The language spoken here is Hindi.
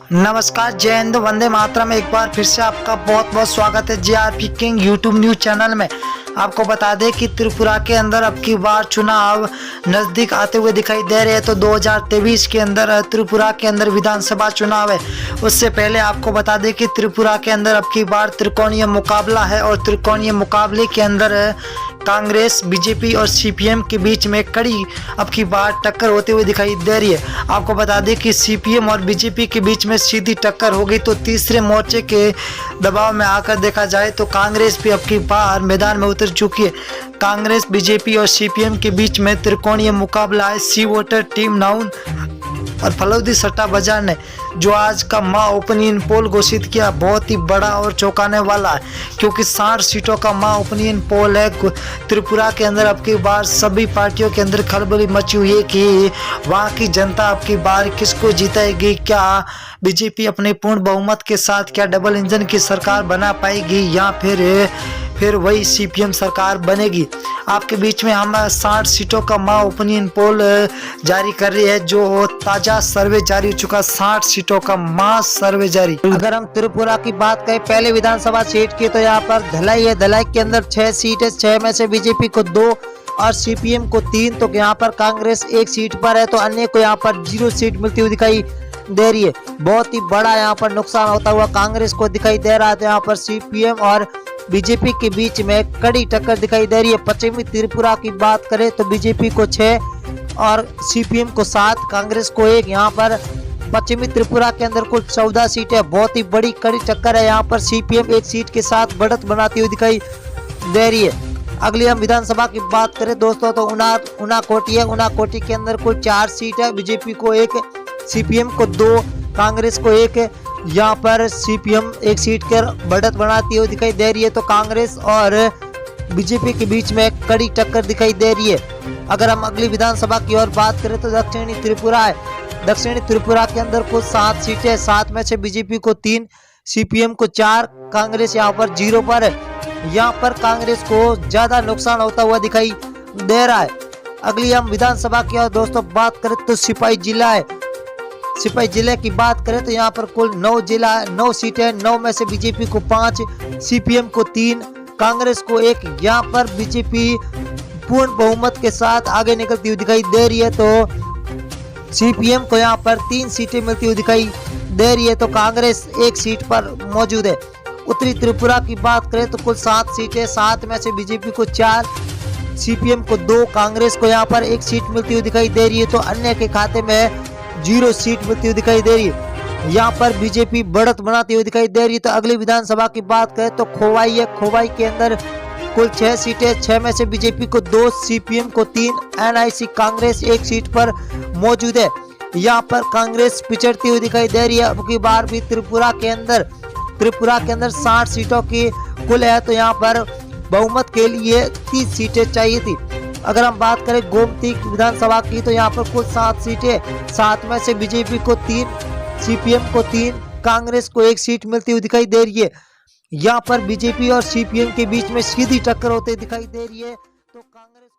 नमस्कार, जय हिंद, वंदे मातरम। एक बार फिर से आपका बहुत बहुत स्वागत है GRP king YouTube news channel में। आपको बता दें कि त्रिपुरा के अंदर अब की बार चुनाव नज़दीक आते हुए दिखाई दे रहे हैं। तो 2023 के अंदर त्रिपुरा के अंदर विधानसभा चुनाव है। उससे पहले आपको बता दें कि त्रिपुरा के अंदर अब की बार त्रिकोणीय मुकाबला है और त्रिकोणीय मुकाबले के अंदर कांग्रेस, बीजेपी और सीपीएम के बीच में कड़ी अब की बार टक्कर होते हुए दिखाई दे रही है। आपको बता दें कि सीपीएम और बीजेपी के बीच में सीधी टक्कर हो गई। तो तीसरे मोर्चे के दबाव में आकर देखा जाए तो कांग्रेस भी अब की बार मैदान में उतर चुकी है। कांग्रेस, बीजेपी और सीपीएम के बीच में त्रिकोणीय मुकाबला है। सी वोटर, टीम नाउन और फलौदी सट्टा बाजार ने जो आज का माँ ओपिनियन पोल घोषित किया, बहुत ही बड़ा और चौंकाने वाला है, क्योंकि 60 सीटों का माँ ओपिनियन पोल है। त्रिपुरा के अंदर अब की बार सभी पार्टियों के अंदर खलबली मची हुई है कि वहाँ की जनता अब की बार किसको जिताएगी। क्या बीजेपी अपने पूर्ण बहुमत के साथ क्या डबल इंजन की सरकार बना पाएगी या फिर वही सीपीएम सरकार बनेगी। आपके बीच में हम 60 सीटों का माँ ओपिनियन पोल जारी कर रही है, जो ताजा सर्वे जारी हो चुका। 60 सीटों का माँ सर्वे जारी। अगर हम त्रिपुरा की बात करें पहले विधानसभा सीट की, तो यहाँ पर धलाई है। धलाई के अंदर 6 सीट है। 6 में से बीजेपी को 2 और सीपीएम को 3। तो यहाँ पर कांग्रेस 1 सीट पर है, तो अन्य को यहाँ पर 0 सीट मिलती हुई दिखाई दे रही है। बहुत ही बड़ा यहाँ पर नुकसान होता हुआ कांग्रेस को दिखाई दे रहा था। यहाँ पर सीपीएम और बीजेपी के बीच में कड़ी टक्कर दिखाई दे रही है। पश्चिमी त्रिपुरा की बात करें तो बीजेपी को 6 और सीपीएम को 7, कांग्रेस को 1। यहाँ पर पश्चिमी त्रिपुरा के अंदर कुल 14 सीटें। बहुत ही बड़ी कड़ी टक्कर है। यहाँ पर सीपीएम 1 सीट के साथ बढ़त बनाती हुई दिखाई दे रही है। अगली हम विधानसभा की बात करें दोस्तों, तो उनाकोटी है। उनाकोटी के अंदर कुल 4 सीट है। बीजेपी को 1, सीपीएम को 2, कांग्रेस को 1। यहाँ पर सीपीएम 1 सीट कर बढ़त बनाती हुई दिखाई दे रही है। तो कांग्रेस और बीजेपी के बीच में कड़ी टक्कर दिखाई दे रही है। अगर हम अगली विधानसभा की ओर बात करें तो दक्षिणी त्रिपुरा है। दक्षिणी त्रिपुरा के अंदर कुल 7 सीटें। 7 में से बीजेपी को 3, सीपीएम को 4, कांग्रेस यहाँ पर 0 पर है। यहाँ पर कांग्रेस को ज्यादा नुकसान होता हुआ दिखाई दे रहा है। अगली हम विधानसभा की ओर दोस्तों बात करें तो सिपाही जिला है। सिपाही जिले की बात करें तो यहाँ पर कुल 9 सीटें। 9 में से बीजेपी को 5, सीपीएम को 3, कांग्रेस को 1। यहाँ पर बीजेपी पूर्ण बहुमत के साथ आगे निकलती हुई दिखाई दे रही है। तो सीपीएम को यहाँ पर 3 सीटें मिलती हुई दिखाई दे रही है। तो कांग्रेस 1 सीट पर मौजूद है। उत्तरी त्रिपुरा की बात करें तो कुल 7 सीटें। 7 में से बीजेपी को 4, सीपीएम को 2, कांग्रेस को यहाँ पर 1 सीट मिलती हुई दिखाई दे रही है। तो अन्य के खाते में 0 सीट मिलती हुई दिखाई दे रही है। यहाँ पर बीजेपी बढ़त बनाती हुई दिखाई दे रही है। तो अगली विधानसभा की बात करें तो खोवाई है। खोवाई के अंदर कुल 6 सीटें। 6 में से बीजेपी को 2, सीपीएम को 3, एनआईसी कांग्रेस 1 सीट पर मौजूद है। यहाँ पर कांग्रेस पिछड़ती हुई दिखाई दे रही है। अब की बार भी त्रिपुरा के अंदर 60 सीटों की कुल है। तो यहाँ पर बहुमत के लिए 30 सीटें चाहिए थी। अगर हम बात करें गोमती विधानसभा की तो यहाँ पर कुल 7 सीटें। 7 में से बीजेपी को 3, सीपीएम को 3, कांग्रेस को 1 सीट मिलती हुई दिखाई दे रही है। यहाँ पर बीजेपी और सीपीएम के बीच में सीधी टक्कर होती दिखाई दे रही है। तो कांग्रेस